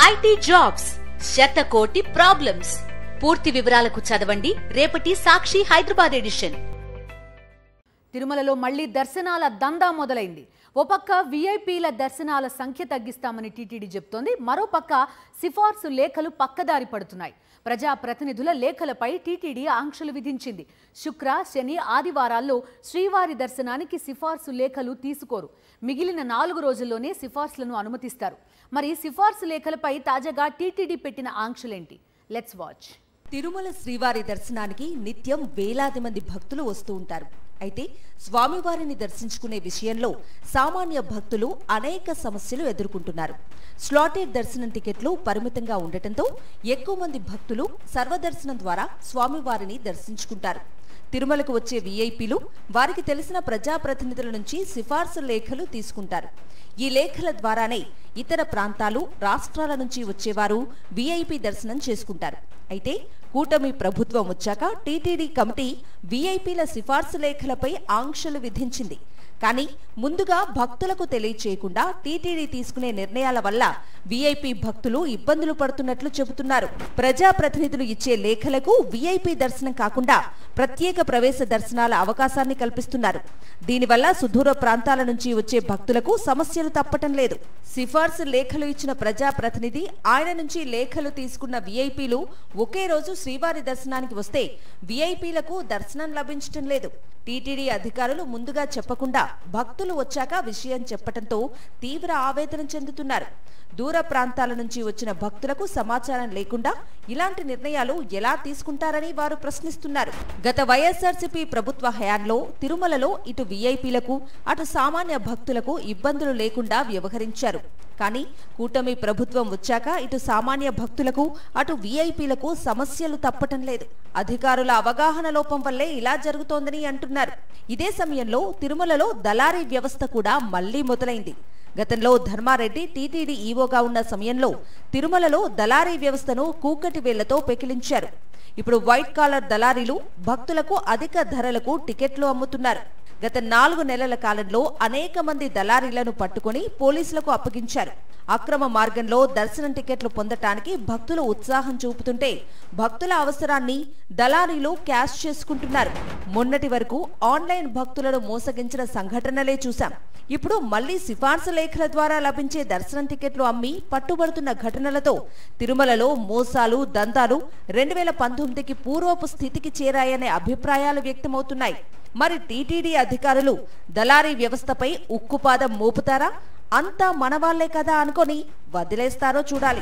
IT jobs శతకోటి problems. పూర్తి వివరాలకు చదవండి రేపటి సాక్షి హైదరాబాద్ ఎడిషన్. తిరుమలలో మళ్లీ దర్శనాల దందా మొదలైంది. ఓ పక్క వీఐపీల దర్శనాల సంఖ్య తగ్గిస్తామని టీటీడీ చెప్తోంది. మరోపక్క సిఫార్సు లేఖలు పక్కదారి పడుతున్నాయి. ప్రజాప్రతినిధుల లేఖలపై టీటీడీ ఆంక్షలు విధించింది. శుక్ర, శని, ఆదివారాల్లో శ్రీవారి దర్శనానికి సిఫార్సు లేఖలు తీసుకోరు. మిగిలిన 4 రోజుల్లోనే సిఫార్సులను అనుమతిస్తారు. మరి సిఫార్సు లేఖలపై తాజాగా టీటీడీ పెట్టిన ఆంక్షలేంటి? Let's watch. తిరుమల శ్రీవారి దర్శనానికి నిత్యం వేలాది మంది భక్తులు వస్తూ ఉంటారు. అయితే స్వామివారిని దర్శించుకునే విషయంలో సామాన్య భక్తులు అనేక సమస్యలు ఎదుర్కొంటున్నారు. స్లాటెడ్ దర్శనం టికెట్లు పరిమితంగా ఉండటంతో ఎక్కువ మంది భక్తులు సర్వదర్శనం ద్వారా స్వామివారిని దర్శించుకుంటారు. తిరుమలకు వచ్చే వీఐపీలు వారికి తెలిసిన ప్రజాప్రతినిధుల నుంచి సిఫార్సు లేఖలు తీసుకుంటారు. ఈ లేఖల ద్వారానే ఇతర ప్రాంతాలు, రాష్ట్రాల నుంచి వచ్చేవారు వీఐపీ దర్శనం చేసుకుంటారు. అయితే కూటమి ప్రభుత్వం వచ్చాక టీటీడీ కమిటీ వీఐపీల సిఫార్సు లేఖలపై ఆంక్షలు విధించింది. కానీ ముందుగా భక్తులకు తెలియచేయకుండా టీటీడీ తీసుకునే నిర్ణయాల వల్ల వీఐపీ భక్తులు ఇబ్బందులు పడుతున్నట్లు చెబుతున్నారు. ప్రజాప్రతినిధులు ఇచ్చే లేఖలకు వీఐపీ దర్శనం కాకుండా ప్రత్యేక ప్రవేశ దర్శనాల అవకాశాన్ని కల్పిస్తున్నారు. దీనివల్ల సుదూర ప్రాంతాల నుంచి వచ్చే భక్తులకు సమస్యలు తప్పటం లేదు. సిఫార్సు లేఖలు ఇచ్చిన ప్రజాప్రతినిధి, ఆయన నుంచి లేఖలు తీసుకున్న వీఐపీలు ఒకే రోజు శ్రీవారి దర్శనానికి వస్తే వీఐపీలకు దర్శనం లభించటం లేదు. టీటీడీ అధికారులు ముందుగా చెప్పకుండా భక్తులు వచ్చాక విషయం చెప్పడంతో తీవ్ర ఆవేదన చెందుతున్నారు. దూర ప్రాంతాల నుంచి వచ్చిన భక్తులకు సమాచారం లేకుండా ఇలాంటి నిర్ణయాలు ఎలా తీసుకుంటారని వారు ప్రశ్నిస్తున్నారు. గత వైఎస్ఆర్సీపీ ప్రభుత్వ హయాంలో తిరుమలలో ఇటు వీఐపీలకు అటు సామాన్య భక్తులకు ఇబ్బందులు లేకుండా వ్యవహరించారు. కానీ కూటమి ప్రభుత్వం వచ్చాక ఇటు సామాన్య భక్తులకు అటు వీఐపీలకు సమస్యలు తప్పటం లేదు. అధికారుల అవగాహన లోపం వల్లే ఇలా జరుగుతోందని అంటున్నారు. ఇదే సమయంలో తిరుమలలో దళారీ వ్యవస్థ కూడా మళ్లీ మొదలైంది. గతంలో ధర్మారెడ్డి టీటీడీ ఈవోగా ఉన్న సమయంలో తిరుమలలో దళారీ వ్యవస్థను కూకటి వేళ్లతో పెకిలించారు. ఇప్పుడు వైట్ కాలర్ దళారీలు భక్తులకు అధిక ధరలకు టికెట్లు అమ్ముతున్నారు. గత 4 నెలల కాలంలో అనేక మంది దళారీలను పట్టుకుని పోలీసులకు అప్పగించారు. అక్రమ మార్గంలో దర్శనం టికెట్లు పొందటానికి భక్తులు ఉత్సాహం చూపుతుంటే భక్తుల అవసరాన్ని దళారీలు క్యాష్ చేసుకుంటున్నారు. మొన్నటి వరకు ఆన్లైన్ భక్తులను మోసగించిన సంఘటనలే చూశాం. ఇప్పుడు మళ్లీ సిఫార్సు లేఖల ద్వారా లభించే దర్శనం టికెట్లు అమ్మి పట్టుబడుతున్న ఘటనలతో తిరుమలలో మోసాలు, దందాలు 2019కి పూర్వపు స్థితికి చేరాయనే అభిప్రాయాలు వ్యక్తమవుతున్నాయి. మరి టీటీడీ అధికారులు దళారీ వ్యవస్థపై ఉక్కుపాదం మోపుతారా? అంతా మనవాళ్లే కదా అనుకొని వదిలేస్తారో చూడాలి.